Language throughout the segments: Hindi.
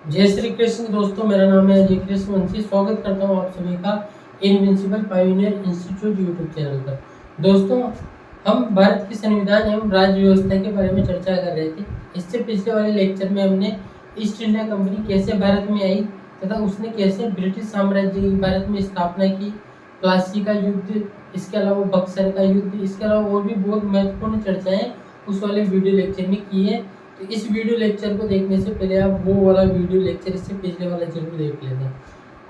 जय श्री कृष्ण दोस्तों, मेरा नाम है अजय कृष्ण वंशी। स्वागत करता हूँ आप सभी का invincible pioneer institute YouTube channel पर। दोस्तों, हम भारत की संविधान एवं राज्य व्यवस्था के बारे में चर्चा कर रहे थे। इससे पिछले वाले लेक्चर में हमने ईस्ट इंडिया कंपनी कैसे भारत में आई तथा उसने कैसे ब्रिटिश साम्राज्य की भारत में स्थापना की, प्लासी का युद्ध, इसके अलावा बक्सर का युद्ध, इसके अलावा और भी बहुत महत्वपूर्ण चर्चाएं उस वाले वीडियो लेक्चर में की है। तो इस वीडियो लेक्चर को देखने से पहले आप वो वाला वीडियो लेक्चर इससे पिछले वाला जरूर देख लेना।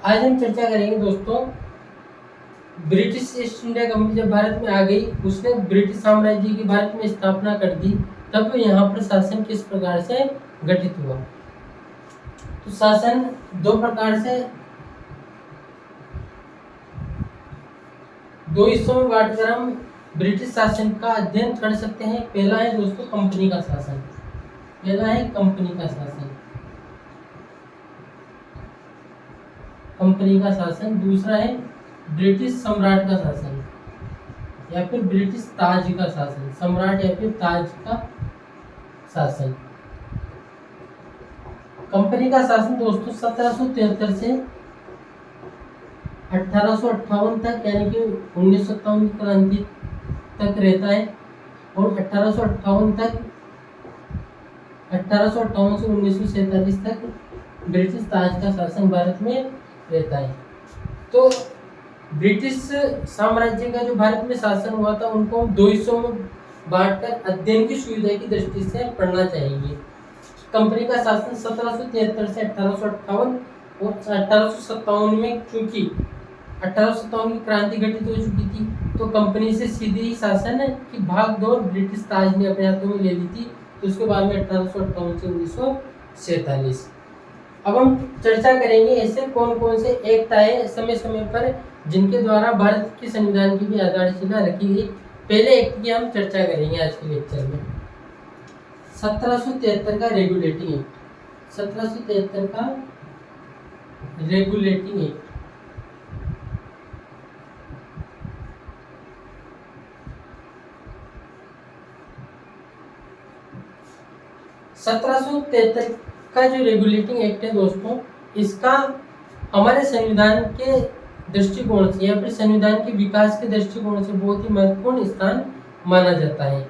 आज हम चर्चा करेंगे दोस्तों, ब्रिटिश ईस्ट इंडिया कंपनी जब भारत में आ गई, उसने ब्रिटिश साम्राज्य की भारत में स्थापना कर दी, तब यहाँ पर शासन किस प्रकार से गठित हुआ। तो शासन दो प्रकार से, दो हिस्सों में बांटकर हम ब्रिटिश शासन का अध्ययन कर सकते हैं। पहला है दोस्तों कंपनी का शासन, पहला है कंपनी का शासन, कंपनी का शासन। दूसरा है ब्रिटिश सम्राट का शासन या फिर ब्रिटिश ताज का शासन, सम्राट या फिर ताज का शासन। कंपनी का शासन दोस्तों 1773 से 1858 तक, यानी कि 1957 की क्रांति तक रहता है, और 1858 तक, 1858 से 1947 तक ब्रिटिश ताज का शासन भारत में रहता है। तो ब्रिटिश साम्राज्य का जो भारत में शासन हुआ था, उनको हम दो हिस्सों में बांटकर अध्ययन की सुविधा की दृष्टि से पढ़ना चाहिए। कंपनी का शासन 1773 से 1858 और 1857 में, चूंकि 1857 की क्रांति घटित हो चुकी थी, तो कंपनी से सीधी शासन की भागदौड़ ब्रिटिश ताज ने अपने हाथों में ले ली थी। तो उसके बाद में 1858 से 1947। अब हम चर्चा करेंगे ऐसे कौन कौन से एक्ट आए समय समय पर, जिनके द्वारा भारत के संविधान की भी आधारशिला रखी गई। पहले एक्ट की हम चर्चा करेंगे आज के लेक्चर में। 1773 का रेगुलेटिंग एक्ट, 1773 का रेगुलेटिंग एक्ट। का जो रेगुलेटिंग एक्ट है दोस्तों, इसका हमारे संविधान के दृष्टिकोण से या फिर संविधान के विकास के दृष्टिकोण से बहुत ही महत्वपूर्ण स्थान माना जाता है,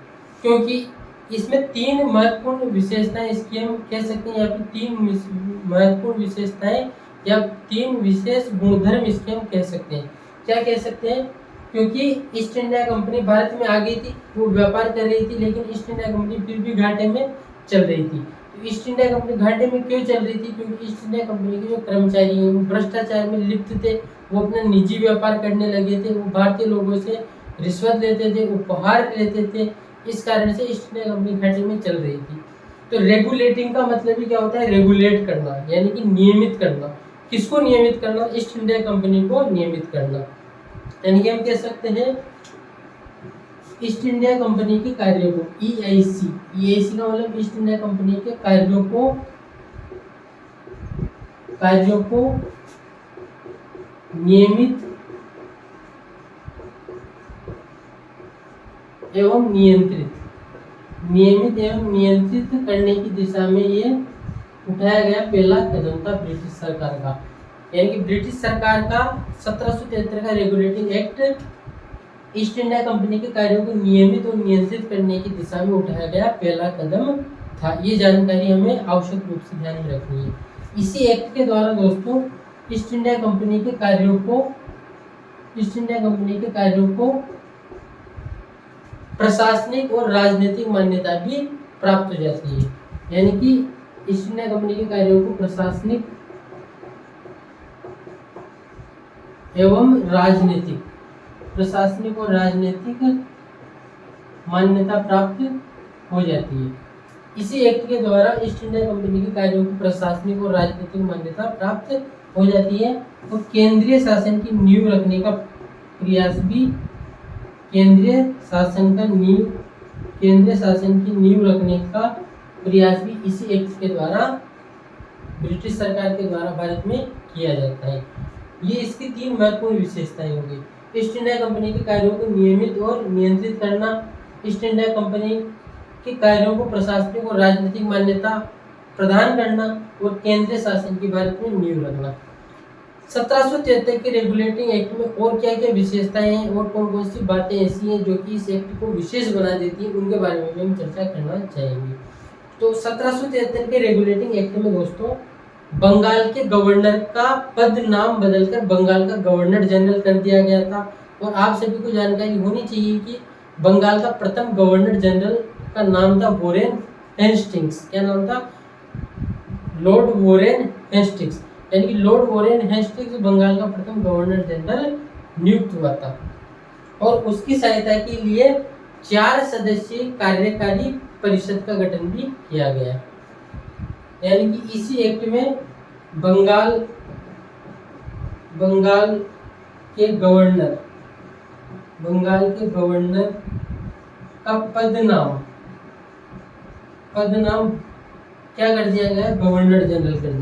क्योंकि इसमें तीन महत्वपूर्ण विशेषताएं इसकी हम कह सकते हैं, या फिर तीन महत्वपूर्ण विशेषताएं या तीन विशेष गुणधर्म इसके हम कह सकते हैं। क्या कह सकते हैं? क्योंकि ईस्ट इंडिया कंपनी भारत में आ गई थी, वो व्यापार कर रही थी, लेकिन ईस्ट इंडिया कंपनी फिर भी घाटे में चल रही थी। तो ईस्ट इंडिया कंपनी घाटे में क्यों चल रही थी? क्योंकि ईस्ट इंडिया कंपनी के जो कर्मचारी हैं वो भ्रष्टाचार में लिप्त थे, वो अपना निजी व्यापार करने लगे थे, वो भारतीय लोगों से रिश्वत लेते थे, उपहार लेते थे। इस कारण से ईस्ट इंडिया कंपनी घाटे में चल रही थी। तो रेगुलेटिंग का मतलब ही क्या होता है? रेगुलेट करना, यानी कि नियमित करना। किसको नियमित करना? ईस्ट इंडिया कंपनी को नियमित करना। यानी कि हम कह सकते हैं ईस्ट इंडिया कंपनी के कार्यों को, EIC, EIC का मतलब ईस्ट इंडिया कंपनी के कार्यों को नियमित एवं नियंत्रित करने की दिशा में ये उठाया गया पहला कदम था ब्रिटिश सरकार का। यानी कि ब्रिटिश सरकार का 1773 का regulating act east India company के कार्यों को नियमित और नियंत्रित करने की दिशा में उठाया गया पहला कदम था। ये जानकारी हमें आवश्यक रूप से ध्यान में रखनी है। इसी एक्ट के द्वारा दोस्तों ईस्ट इंडिया कंपनी के कार्यों को प्रशासनिक और राजनीतिक मान्यता भी प्राप्त हो जाती है। यानी कि ईस्ट इंडिया कंपनी के कार्यों को प्रशासनिक एवं राजनीतिक मान्यता प्राप्त हो जाती है। इसी एक्ट के द्वारा ईस्ट इंडिया कंपनी के कार्यों को प्रशासनिक और राजनीतिक मान्यता प्राप्त हो जाती है, और केंद्रीय शासन की नींव रखने का प्रयास भी, केंद्रीय शासन की नींव रखने का प्रयास भी इसी एक्ट के द्वारा, ब्रिटिश सरकार के द्वारा भारत में किया जाता है। ये इसकी तीन महत्वपूर्ण विशेषताएं होंगी। ईस्ट इंडिया कंपनी के कार्यों को नियमित और नियंत्रित करना, ईस्ट इंडिया कंपनी के कार्यों को प्रशासनिक और राजनीतिक मान्यता प्रदान करना और केंद्रीय शासन की भारत में नींव रखना। 1773 के रेगुलेटिंग एक्ट में और क्या क्या विशेषताएं हैं और कौन कौन सी बातें ऐसी हैं जो कि इस एक्ट को विशेष बना देती हैं, उनके बारे में भी हम चर्चा करना चाहेंगे। तो 1773 के रेगुलेटिंग एक्ट में दोस्तों बंगाल के गवर्नर का पद नाम बदलकर बंगाल का गवर्नर जनरल कर दिया गया था। और आप सभी को जानकारी होनी चाहिए कि बंगाल का प्रथम गवर्नर जनरल का नाम था वॉरेन हेस्टिंग्स। क्या नाम था? Lord Warren Hastings. यानी कि लॉर्ड वॉरेन हेस्टिंग्स बंगाल का प्रथम गवर्नर जनरल नियुक्त हुआ था और उसकी सहायता के लिए 4 सदस्यीय कार्यकारी परिषद का गठन भी किया गया। यानी कि इसी एक्ट में बंगाल के गवर्नर का पद नाम क्या कर दिया गया? गवर्नर जनरल कर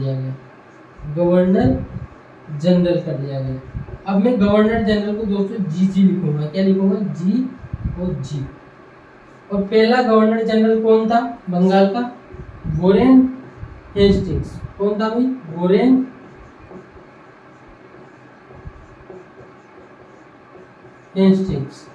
दिया गया। अब मैं गवर्नर जनरल को दोस्तों जी लिखूंगा। क्या लिखूंगा? जी और जी। और पहला गवर्नर जनरल कौन था बंगाल का? Warren Hastings. कौन था भाई? Warren Hastings.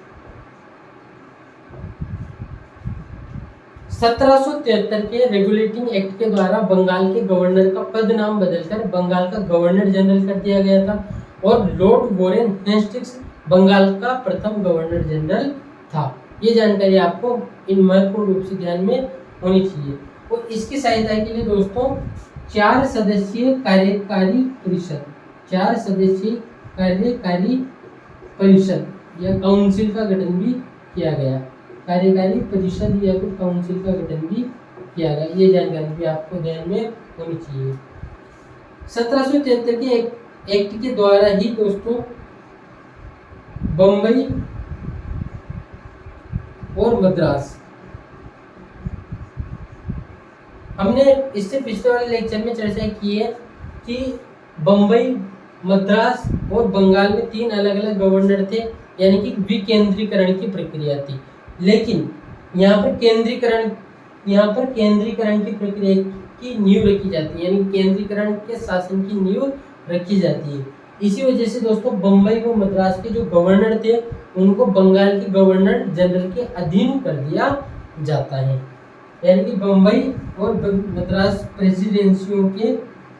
1773 के रेगुलेटिंग एक्ट के द्वारा बंगाल के गवर्नर का पद नाम बदलकर बंगाल का गवर्नर जनरल कर दिया गया था और लॉर्ड वॉरेन हेस्टिंग्स बंगाल का प्रथम गवर्नर जनरल था। ये जानकारी आपको इन महत्वपूर्ण रूप से ध्यान में होनी चाहिए। और इसकी सहायता के लिए दोस्तों 4 सदस्यीय कार्यकारी परिषद या काउंसिल का गठन भी किया गया। कार्यकारी परिषद या फिर काउंसिल का गठन भी किया गया। ये जानकारी भी आपको ध्यान में होनी चाहिए। 1773 के एक्ट के द्वारा ही दोस्तों बम्बई और मद्रास, हमने इससे पिछले वाले लेक्चर में चर्चा की है कि बम्बई, मद्रास और बंगाल में 3 अलग अलग गवर्नर थे, यानी कि विकेंद्रीकरण की प्रक्रिया थी। लेकिन यहाँ पर केंद्रीकरण की प्रक्रिया की नींव रखी जाती है, यानी केंद्रीकरण के शासन की नींव रखी जाती है। इसी वजह से दोस्तों बम्बई और मद्रास के जो गवर्नर थे उनको बंगाल के गवर्नर जनरल के अधीन कर दिया जाता है। यानी कि बम्बई और मद्रास प्रेसिडेंसियों के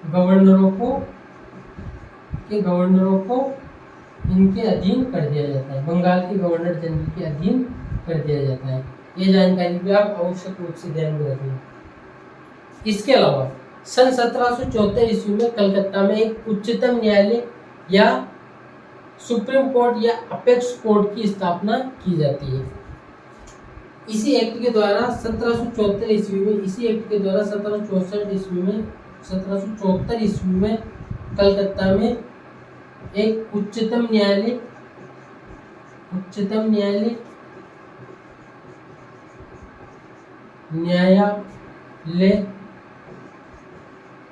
गवर्नरों को इनके अधीन कर दिया जाता है, बंगाल के गवर्नर जनरल के अधीन कर दिया जाता है। ये जानकारी भी आप आवश्यक रूप से ध्यान में रखें। इसके अलावा सन 1774 ईस्वी में कलकत्ता में एक उच्चतम न्यायालय या सुप्रीम कोर्ट या अपेक्स कोर्ट की स्थापना की जाती है। इसी एक्ट के द्वारा 1774 ईस्वी में 1774 ईस्वी में कलकत्ता में एक उच्चतम न्यायालय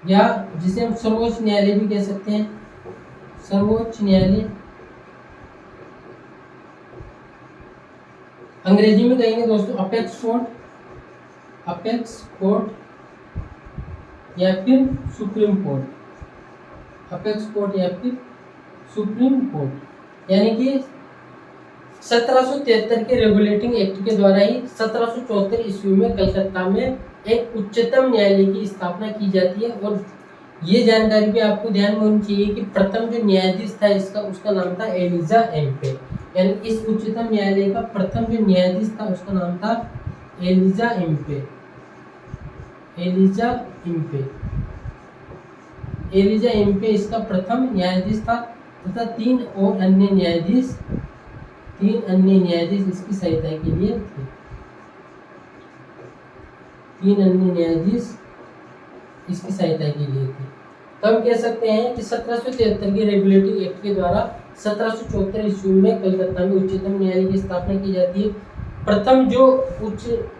या जिसे हम सर्वोच्च न्यायालय भी कह सकते हैं, सर्वोच्च न्यायालय अंग्रेजी में कहेंगे दोस्तों अपेक्स कोर्ट या फिर सुप्रीम कोर्ट। अपेक्स कोर्ट या फिर सुप्रीम कोर्ट। यानी कि 1773 के रेगुलेटिंग एक्ट के द्वारा ही 1774 ईस्वी में कलकत्ता में एक उच्चतम न्यायालय की स्थापना की जाती है। और ये जानकारी भी आपको ध्यान में होनी चाहिए कि प्रथम जो न्यायाधीश था उसका नाम था एलिजा एम्पे। यानी इस उच्चतम न्यायालय का प्रथम जो न्यायाधीश था उसका नाम था एलिजा एम्पे। एलिजा एम्पे इसका प्रथम न्यायाधीश था तथा 3 अन्य न्यायाधीश इसकी सहायता के लिए थे। 3 अन्य न्यायाधीश इसकी सहायता के लिए थे। तो हम कह सकते हैं कि 1773 के रेगुलेटिंग एक्ट के द्वारा 1774 ईस्वी में कलकत्ता में उच्चतम न्यायालय की स्थापना की जाती है। प्रथम जो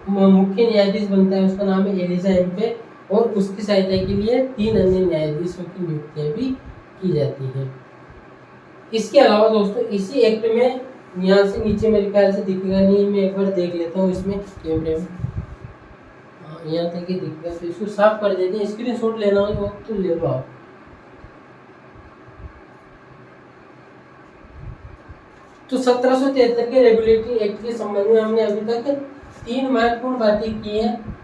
मुख्य न्यायाधीश बनता है उसका नाम है एलिजा एम्पे और उसकी सहायता के लिए 3 अन्य न्यायाधीशों की नियुक्तियां भी की जाती है। इसके अलावा दोस्तों इसी एक्ट में यहाँ से नीचे मेरे ख्याल से दिखेगा नहीं, मैं एक बार देख लेता हूँ इसमें कैमरे में। यहाँ तक ही दिख गया, तो इसको साफ कर देते हैं। स्क्रीनशॉट लेना हो तो ले लो आप। तो 1773 के रेगुलेटरी एक्ट के संबंध में हमने अभी तक 3 महत्वपूर्ण बातें की हैं।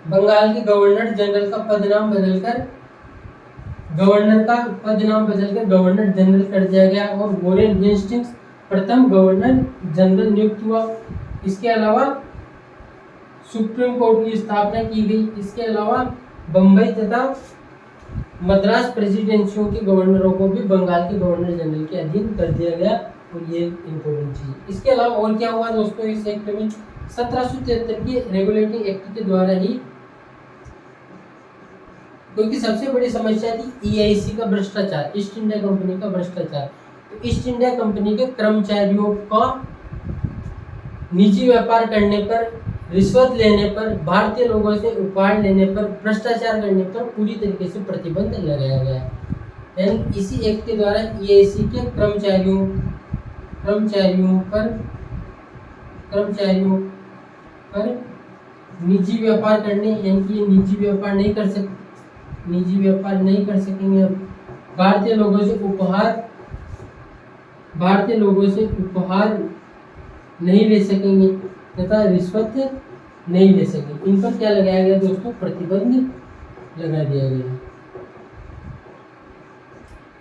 बंगाल के गवर्नर जनरल का पदनाम बदलकर गवर्नर जनरल कर दिया गया और वॉरेन हेस्टिंग्स प्रथम गवर्नर जनरल नियुक्त हुआ। इसके अलावा सुप्रीम कोर्ट की स्थापना की गई। इसके अलावा बम्बई तथा मद्रास प्रेसिडेंसियों के गवर्नरों को भी बंगाल के गवर्नर जनरल के अधीन कर दिया गया, और ये इम्पोर्टेंट चीज। इसके अलावा और क्या हुआ दोस्तों इस एक्ट में? 1773 के रेगुलेटिंग एक्ट के द्वारा ही, क्योंकि सबसे बड़ी समस्या थी EIC का भ्रष्टाचार, ईस्ट इंडिया कंपनी का भ्रष्टाचार। तो ईस्ट इंडिया कंपनी के कर्मचारियों का निजी व्यापार करने पर, रिश्वत लेने पर, भारतीय लोगों से उपहार लेने पर, भ्रष्टाचार करने पर पूरी तरीके से प्रतिबंध लगाया गया। एंड इसी एक्ट के द्वारा EIC के कर्मचारियों पर निजी व्यापार करने, यानी कि निजी व्यापार नहीं कर सकेंगे। अब भारतीय लोगों से उपहार नहीं ले सकेंगे तथा रिश्वत नहीं ले सकेंगे। इन पर क्या लगाया गया दोस्तों? प्रतिबंध लगा दिया गया।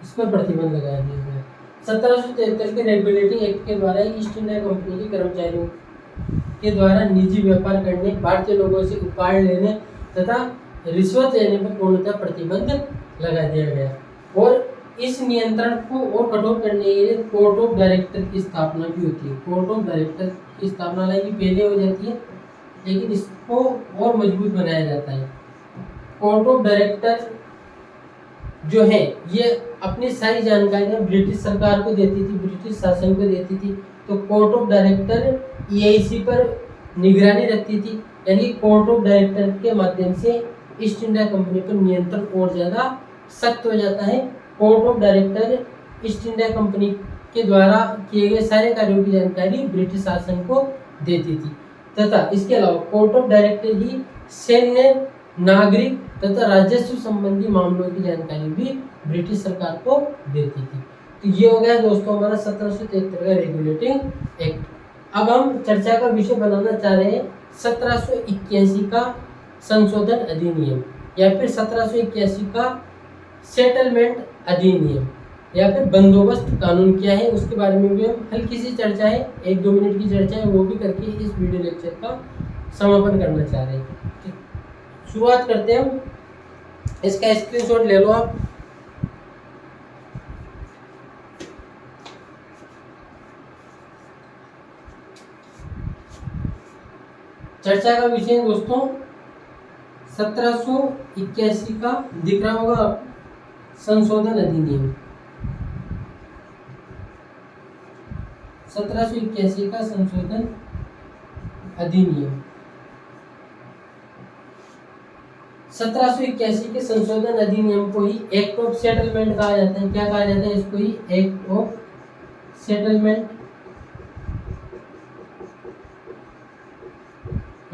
इस पर प्रतिबंध लगा दिया गया। 1773 के रेगुलेटिंग एक्ट के द्वारा ईस्ट इंडिया कंपनी के कर्मचारियों के द्वारा निजी व्यापार करने, भारतीय लोगों से उपहार लेने तथा रिश्वत लेने पर पूर्णतः प्रतिबंध लगा दिया गया। और इस नियंत्रण को और कठोर करने के लिए कोर्ट ऑफ डायरेक्टर की स्थापना भी होती है। कोर्ट ऑफ डायरेक्टर की स्थापना हालांकि पहले हो जाती है, लेकिन इसको और मजबूत बनाया जाता है। कोर्ट ऑफ डायरेक्टर जो है ये अपनी सारी जानकारियां ब्रिटिश सरकार को देती थी, ब्रिटिश शासन को देती थी। तो कोर्ट ऑफ डायरेक्टर EIC पर निगरानी रखती थी, यानी कोर्ट ऑफ डायरेक्टर के माध्यम से ईस्ट इंडिया कंपनी पर नियंत्रण और ज़्यादा सख्त हो जाता है। Court of director east India company के द्वारा किए गए सारे कार्यों की जानकारी ब्रिटिश शासन को देती थी, तथा इसके अलावा कोर्ट ऑफ डायरेक्टर ही सैन्य, नागरिक तथा राजस्व संबंधी मामलों की जानकारी भी ब्रिटिश सरकार को देती थी। तो ये हो गया दोस्तों हमारा 1773 का रेगुलेटिंग एक्ट। अब हम चर्चा का विषय बनाना चाह रहे हैं 1781 का संशोधन अधिनियम, या फिर 1781 का सेटलमेंट अधिनियम, या फिर बंदोबस्त कानून क्या है, उसके बारे में भी हम हल्की सी चर्चा है, 1-2 मिनट की चर्चा है, वो भी करके इस वीडियो लेक्चर का समापन करना चाह रहे हैं। शुरुआत करते हैं हम। इसका स्क्रीनशॉट ले लो आप। चर्चा का विषय दोस्तों 1781 का दिख रहा होगा आप, संशोधन अधिनियम। 1781 का संशोधन अधिनियम। 1781 के संशोधन अधिनियम को ही एक्ट ऑफ सेटलमेंट कहा जाता है। क्या कहा जाता है इसको? ही एक्ट ऑफ सेटलमेंट,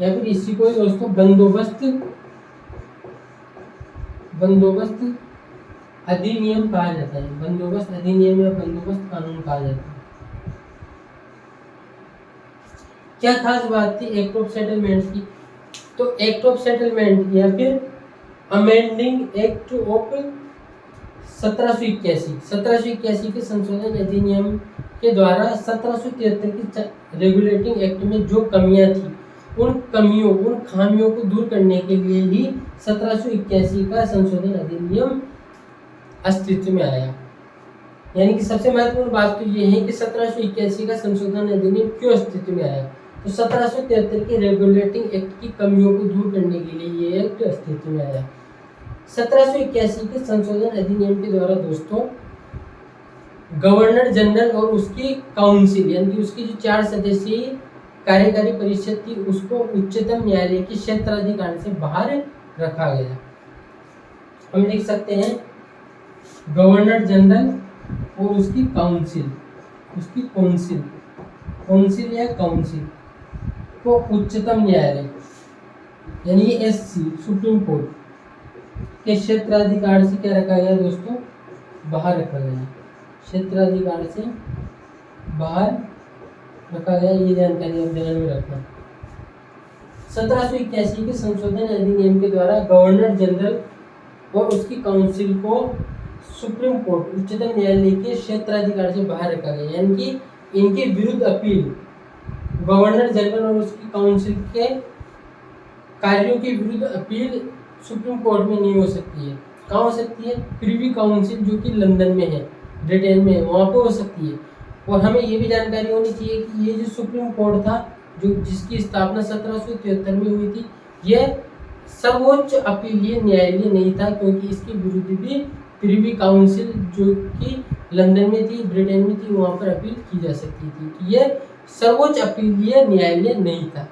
या फिर इसी को दोस्तों बंदोबस्त अधिनियम कहा जाता है। बंदोबस्त अधिनियम या बंदोबस्त कानून कहा जाता है। क्या खास बात थी एक्ट ऑफ सेटलमेंट की? तो एक्ट ऑफ सेटलमेंट या फिर अमेंडिंग एक्ट ऑफ 1781 के संशोधन अधिनियम के द्वारा 1773 की रेगुलेटिंग एक्ट में जो कमियां थी, उन खामियों को दूर करने के लिए ही 1781 का संशोधन अधिनियम अस्तित्व में आया। यानी कि सबसे महत्वपूर्ण बात तो ये है कि 1781 का संशोधन अधिनियम क्यों अस्तित्व में आया। तो 1773 के रेगुलेटिंग एक्ट की कमियों को दूर करने के लिए ये एक्ट अस्तित्व में आया। 1781 के संशोधन अधिनियम के द्वारा दोस्तों गवर्नर जनरल और उसकी काउंसिल, यानी कि उसकी जो 4 सदस्यीय कार्यकारी परिषद थी, उसको उच्चतम न्यायालय के क्षेत्राधिकार से बाहर रखा गया। हम लिख सकते हैं गवर्नर जनरल और उसकी काउंसिल, काउंसिल को उच्चतम न्यायालय यानी SC सुप्रीम कोर्ट के क्षेत्राधिकार से क्या रखा गया दोस्तों, बाहर रखा गया, क्षेत्राधिकार से बाहर रखा गया। ये जानकारी आप ध्यान में रखना। 1781 के संशोधन अधिनियम के द्वारा गवर्नर जनरल और उसकी काउंसिल को सुप्रीम कोर्ट उच्चतम न्यायालय के क्षेत्राधिकार से बाहर रखा गया, यानी कि इनके विरुद्ध अपील गवर्नर जनरल और उसकी काउंसिल के कार्यों के विरुद्ध अपील सुप्रीम कोर्ट में नहीं हो सकती है। कहाँ हो सकती है, प्रिवी काउंसिल जो कि लंदन में है, ब्रिटेन में है, वहाँ पे हो सकती है। और हमें ये भी जानकारी होनी चाहिए कि ये जो सुप्रीम कोर्ट था, जो जिसकी स्थापना 1773 में हुई थी, यह सर्वोच्च अपीलीय न्यायालय नहीं था, क्योंकि इसके विरुद्ध भी प्रिवी काउंसिल जो कि लंदन में थी, ब्रिटेन में थी, वहाँ पर अपील की जा सकती थी। यह सर्वोच्च अपीलीय न्यायालय नहीं था।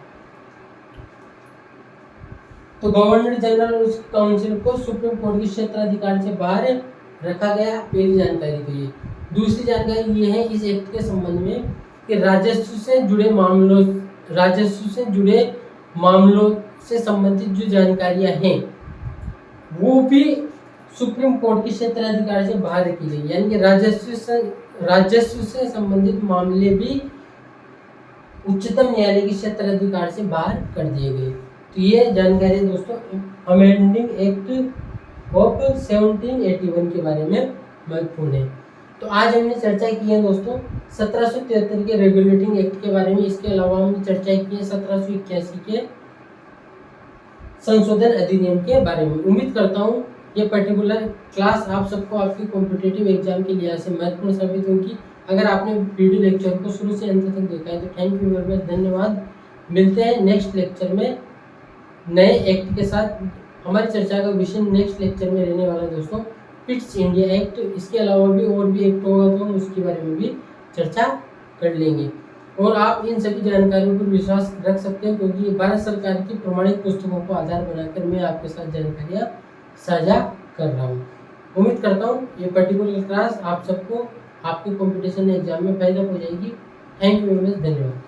तो गवर्नर जनरल और उसकी काउंसिल को सुप्रीम कोर्ट के क्षेत्राधिकार से बाहर रखा गया। पहली जानकारी तो ये। दूसरी जानकारी ये है इस एक्ट के संबंध में कि राजस्व से जुड़े मामलों से संबंधित जो जानकारियां हैं वो भी सुप्रीम कोर्ट के क्षेत्राधिकार से बाहर रखी गई, यानी कि राजस्व से संबंधित मामले भी उच्चतम न्यायालय के क्षेत्राधिकार से बाहर कर दिए गए। तो ये जानकारी दोस्तों अमेंडिंग एक्ट ऑफ 1781 के बारे में महत्वपूर्ण है। तो आज हमने चर्चा की है दोस्तों 1773 के रेगुलेटिंग एक्ट के बारे में। इसके अलावा हमने चर्चा की है 1781 के संशोधन अधिनियम के बारे में। उम्मीद करता हूँ ये पर्टिकुलर क्लास आप सबको आपके कॉम्पिटिटिव एग्जाम के लिहाज से महत्वपूर्ण साबित होगी। अगर आपने वीडियो लेक्चर को शुरू से अंत तक देखा है तो थैंक यू वेरी मच, धन्यवाद। मिलते हैं नेक्स्ट लेक्चर में नए एक्ट के साथ। हमारी चर्चा का विषय नेक्स्ट लेक्चर में रहने वाला है दोस्तों पिट्स इंडिया एक्ट। इसके अलावा भी और भी एक्ट होगा तो हम उसके बारे में भी चर्चा कर लेंगे। और आप इन सभी जानकारियों पर विश्वास रख सकते हैं, क्योंकि भारत सरकार की प्रमाणित पुस्तकों को आधार बनाकर मैं आपके साथ जानकारियाँ साझा कर रहा हूँ। उम्मीद करता हूँ ये पर्टिकुलर क्लास आप सबको आपके कॉम्पिटिशन एग्जाम में फायदा पहुँचाएगी। थैंक यू वेरी मच, धन्यवाद।